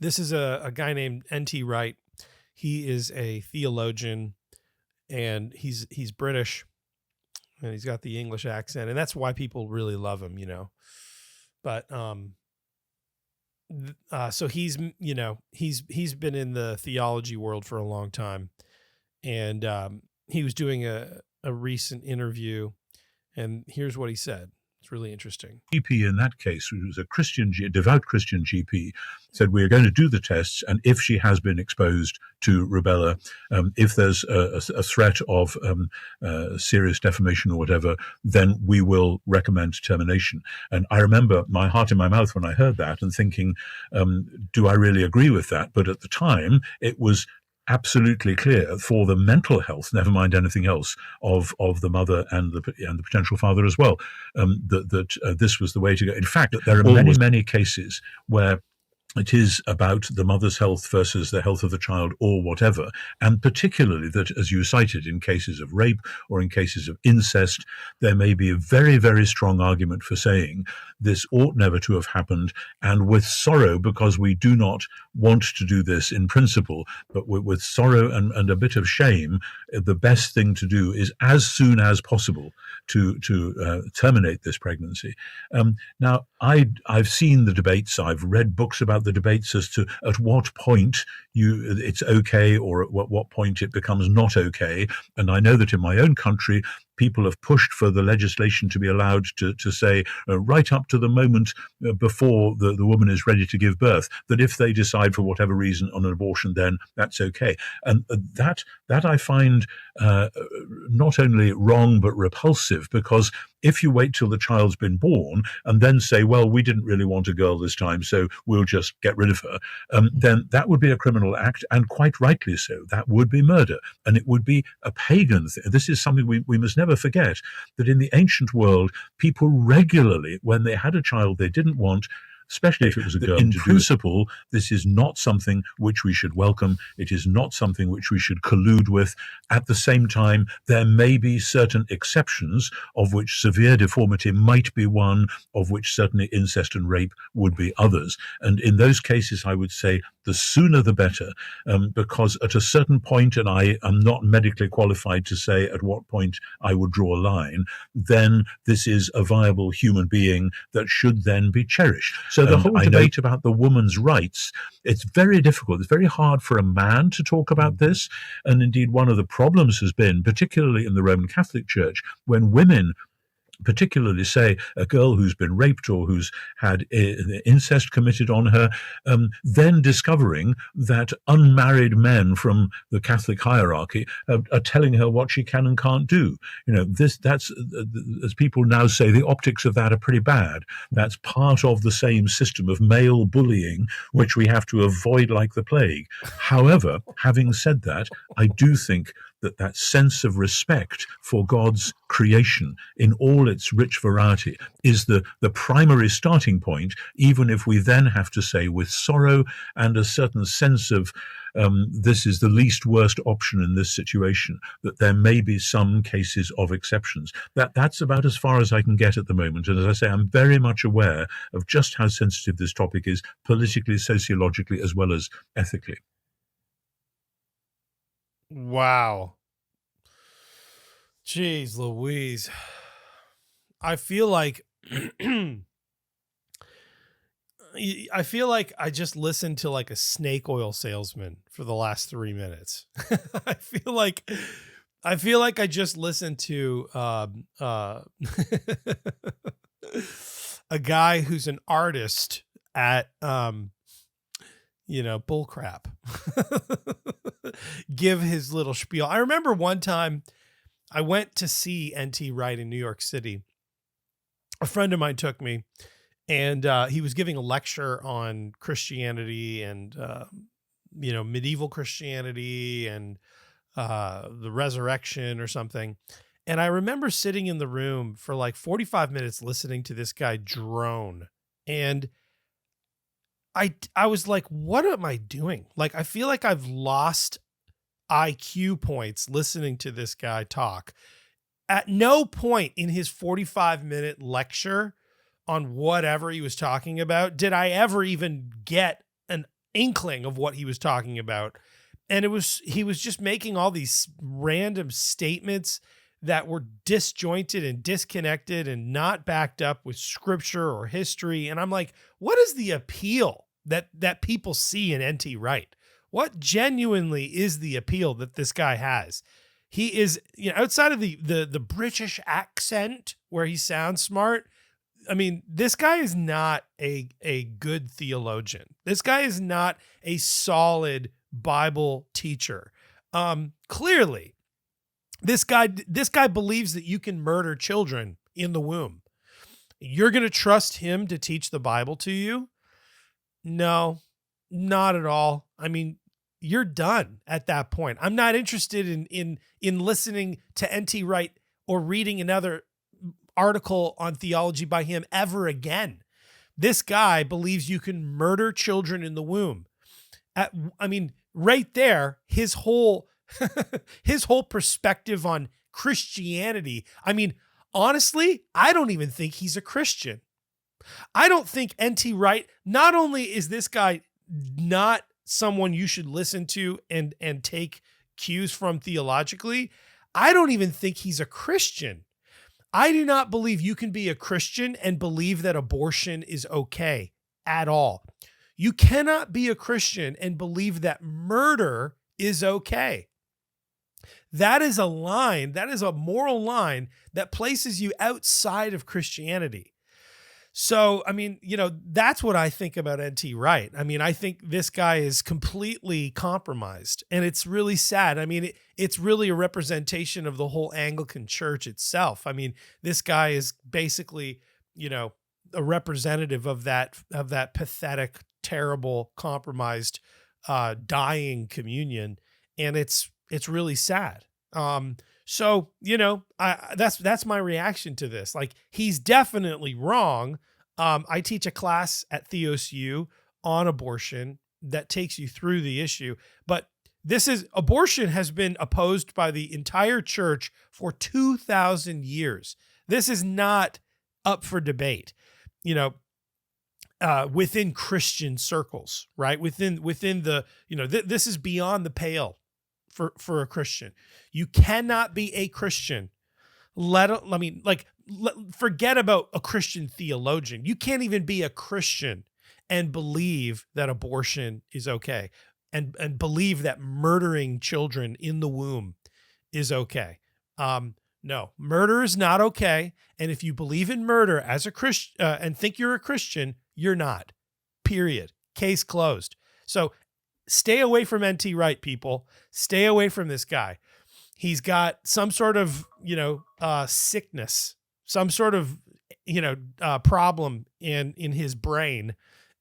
This is a guy named N.T. Wright. He is a theologian, and he's British, and he's got the English accent, and that's why people really love him, But so he's been in the theology world for a long time, and he was doing a recent interview, and here's what he said. It's really interesting. GP in that case, who was a devout Christian GP, said, we are going to do the tests, and if she has been exposed to rubella, if there's a threat of serious defamation or whatever, then we will recommend termination. And I remember my heart in my mouth when I heard that and thinking, do I really agree with that? But at the time, it was absolutely clear for the mental health, never mind anything else, of the mother and the potential father as well, that this was the way to go. In fact, there are many cases where it is about the mother's health versus the health of the child or whatever. And particularly that, as you cited, in cases of rape or in cases of incest, there may be a very, very strong argument for saying this ought never to have happened, and with sorrow, because we do not want to do this in principle, but with sorrow and a bit of shame, the best thing to do is as soon as possible to terminate this pregnancy. Now, I've seen the debates. I've read books about the debates as to at what point it's okay or at what point it becomes not okay. And I know that in my own country, people have pushed for the legislation to be allowed to say right up to the moment before the woman is ready to give birth, that if they decide for whatever reason on an abortion, then that's okay. And that I find not only wrong but repulsive, because if you wait till the child's been born and then say, well, we didn't really want a girl this time, so we'll just get rid of her, then that would be a criminal act, and quite rightly so. That would be murder, and it would be a pagan thing. This is something we must never forget, that in the ancient world, people regularly, when they had a child they didn't want, especially if it was a girl, in principle, this is not something which we should welcome. It is not something which we should collude with. At the same time, there may be certain exceptions, of which severe deformity might be one, of which certainly incest and rape would be others. And in those cases, I would say the sooner the better, because at a certain point, and I am not medically qualified to say at what point I would draw a line, then this is a viable human being that should then be cherished. So the whole debate about the woman's rights, it's very difficult. It's very hard for a man to talk about this. And indeed, one of the problems has been, particularly in the Roman Catholic Church, when women, particularly, say, a girl who's been raped or who's had incest committed on her, then discovering that unmarried men from the Catholic hierarchy are telling her what she can and can't do. That's as people now say, the optics of that are pretty bad. That's part of the same system of male bullying, which we have to avoid like the plague. However, having said that, I do think that sense of respect for God's creation in all its rich variety is the primary starting point, even if we then have to say with sorrow and a certain sense of this is the least worst option in this situation, that there may be some cases of exceptions. That's about as far as I can get at the moment. And as I say, I'm very much aware of just how sensitive this topic is politically, sociologically, as well as ethically. Wow. Jeez Louise. I feel like I just listened to like a snake oil salesman for the last 3 minutes. I feel like I just listened to a guy who's an artist at bullcrap. Give his little spiel. I remember one time I went to see N.T. Wright in New York City. A friend of mine took me, and he was giving a lecture on Christianity and, medieval Christianity and the resurrection or something. And I remember sitting in the room for like 45 minutes listening to this guy drone. And I was like, what am I doing? Like, I feel like I've lost IQ points listening to this guy talk. At no point in his 45-minute lecture on whatever he was talking about did I ever even get inkling of what he was talking about. And he was just making all these random statements that were disjointed and disconnected and not backed up with scripture or history. And I'm like, what is the appeal that people see in N.T. Wright? What genuinely is the appeal that this guy has? He is, outside of the British accent where he sounds smart. I mean, this guy is not a good theologian. This guy is not a solid Bible teacher. Clearly, this guy believes that you can murder children in the womb. You're going to trust him to teach the Bible to you? No, not at all. I mean, you're done at that point. I'm not interested in listening to N.T. Wright or reading another article on theology by him ever again. This guy believes you can murder children in the womb. Right there, his whole perspective on Christianity. I mean, honestly, I don't even think he's a Christian. I don't think N.T. Wright, not only is this guy not someone you should listen to and take cues from theologically, I don't even think he's a Christian. I do not believe you can be a Christian and believe that abortion is okay at all. You cannot be a Christian and believe that murder is okay. That is a line, that is a moral line that places you outside of Christianity. So, I mean, that's what I think about N.T. Wright. I mean, I think this guy is completely compromised, and it's really sad. I mean, it's really a representation of the whole Anglican Church itself. I mean, this guy is basically, a representative of that pathetic, terrible, compromised, dying communion, and it's really sad. So, that's my reaction to this. Like, he's definitely wrong. I teach a class at Theos U on abortion that takes you through the issue, but abortion has been opposed by the entire church for 2,000 years. This is not up for debate, within Christian circles, right? Within the, this is beyond the pale for a Christian. You cannot be a Christian. Forget about a Christian theologian. You can't even be a Christian and believe that abortion is okay and believe that murdering children in the womb is okay. No, murder is not okay. And if you believe in murder as a Christian and think you're a Christian, you're not. Period. Case closed. So stay away from N.T. Wright, people. Stay away from this guy. He's got some sort of, sickness, some sort of, problem in his brain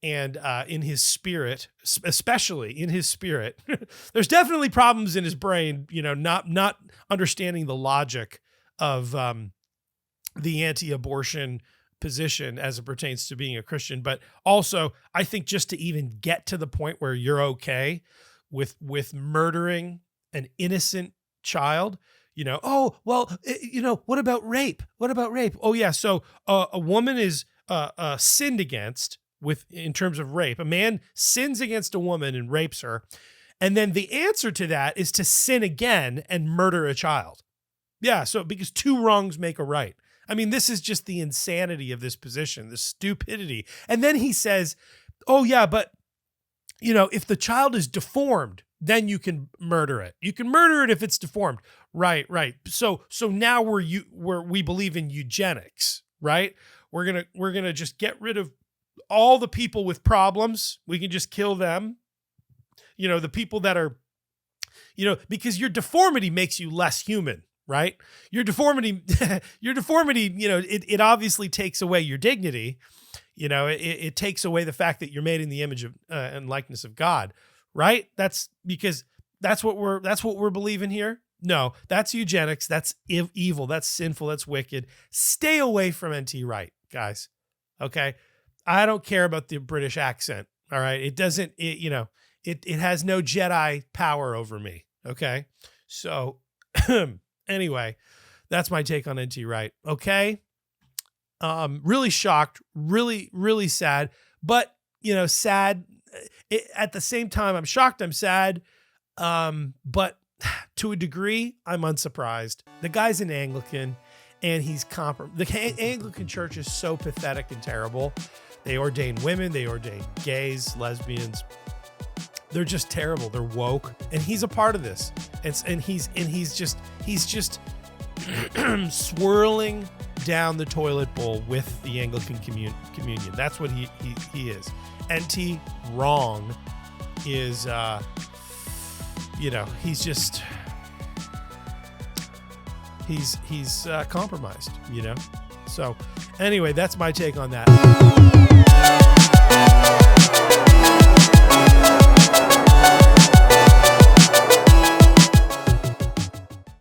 and in his spirit, especially in his spirit. There's definitely problems in his brain, not understanding the logic of the anti-abortion position as it pertains to being a Christian. But also, I think just to even get to the point where you're okay with murdering an innocent child, what about rape? What about rape? Oh yeah. So a woman is sinned against in terms of rape. A man sins against a woman and rapes her. And then the answer to that is to sin again and murder a child. Yeah. So because two wrongs make a right. I mean, this is just the insanity of this position, the stupidity. And then he says, oh yeah, but if the child is deformed, then you can murder it. You can murder it if it's deformed. Right. So now we believe in eugenics, right? We're going to just get rid of all the people with problems. We can just kill them. The people that are, because your deformity makes you less human, right? Your deformity, it obviously takes away your dignity. It takes away the fact that you're made in the image of and likeness of God, right? That's because that's what we're believing here. No, that's eugenics. That's evil. That's sinful. That's wicked. Stay away from N.T. Wright, guys. Okay. I don't care about the British accent. All right. It doesn't, it has no Jedi power over me. Okay. So anyway, that's my take on N.T. Wright. Okay. Really shocked, really, really sad, but sad at the same time, I'm shocked, I'm sad, but to a degree, I'm unsurprised. The guy's an Anglican, and he's the Anglican Church is so pathetic and terrible. They ordain women, they ordain gays, lesbians. They're just terrible. They're woke, and he's a part of this. And he's just swirling down the toilet bowl with the Anglican communion. That's what he is. NT wrong is he's just he's compromised, So anyway, that's my take on that.